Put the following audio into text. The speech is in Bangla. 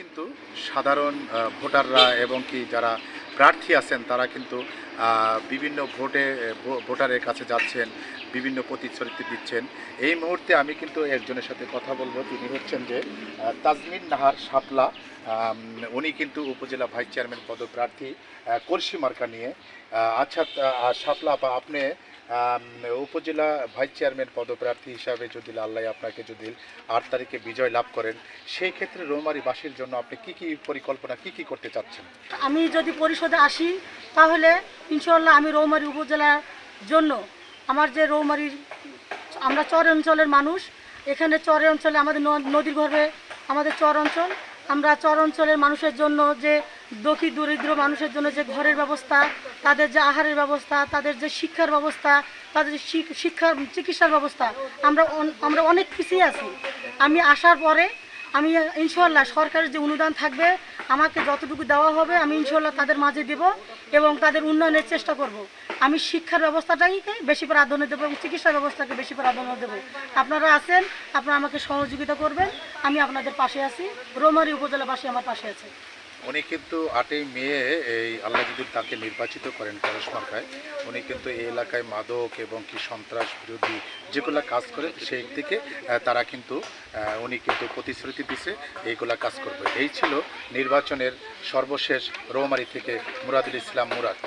কিন্তু সাধারণ ভোটাররা এবং কি যারা প্রার্থী আছেন তারা কিন্তু বিভিন্ন ভোটারের কাছে যাচ্ছেন, বিভিন্ন প্রতিশ্রুতি দিচ্ছেন। এই মুহূর্তে আমি কিন্তু একজনের সাথে কথা বলবো। তিনি হচ্ছেন যে তাজমিন নাহার শাপলা। উনি কিন্তু উপজেলা ভাইস চেয়ারম্যান পদপ্রার্থী কলসি মার্কা নিয়ে। আচ্ছা, শাপলা আপা, আপনি উপজেলা ভাইস চেয়ারম্যান পদপ্রার্থী হিসাবে যদি আল্লাহ আপনাকে যদি 8 তারিখে বিজয় লাভ করেন, সেই ক্ষেত্রে রৌমারীবাসীর জন্য আপনি কি পরিকল্পনা কি করতে চাচ্ছেন? আমি যদি পরিষদে আসি তাহলে ইনশাল্লাহ আমি রৌমারী উপজেলার জন্য আমার যে রৌমারীর আমরা চর অঞ্চলের মানুষ, এখানে চরে অঞ্চলে আমাদের নদীর গর্ভে আমাদের চর অঞ্চল, আমরা চর অঞ্চলের মানুষের জন্য যে দুঃখী দরিদ্র মানুষের জন্য যে ঘরের ব্যবস্থা, তাদের যে আহারের ব্যবস্থা, তাদের যে শিক্ষার ব্যবস্থা, তাদের যে শিক্ষার চিকিৎসার ব্যবস্থা, আমরা অনেক পিছিয়ে আছি। আমি আসার পরে আমি ইনশাল্লাহ সরকারের যে অনুদান থাকবে আমাকে যতটুকু দেওয়া হবে আমি ইনশাল্লাহ তাদের মাঝে দেব এবং তাদের উন্নয়নের চেষ্টা করব। আমি শিক্ষার ব্যবস্থাটাকে বেশি প্রাধান্য দেবো এবং চিকিৎসা ব্যবস্থাকে বেশি প্রাধান্য দেবো। আপনারা আছেন, আপনারা আমাকে সহযোগিতা করবেন, আমি আপনাদের পাশে আছি। রৌমারী উপজেলাবাসী আমার পাশে আছে। উনি কিন্তু 8ই মে এই আল্লাহ যদি তাকে নির্বাচিত করেন কলস মার্কায়, উনি কিন্তু এই এলাকায় মাদক এবং কি সন্ত্রাস বিরোধী যেগুলো কাজ করে সেই থেকে তারা কিন্তু উনি কিন্তু প্রতিশ্রুতি দিছে এইগুলা কাজ করবে। এই ছিল নির্বাচনের সর্বশেষ রৌমারী থেকে মুরাদুল ইসলাম মুরাদ।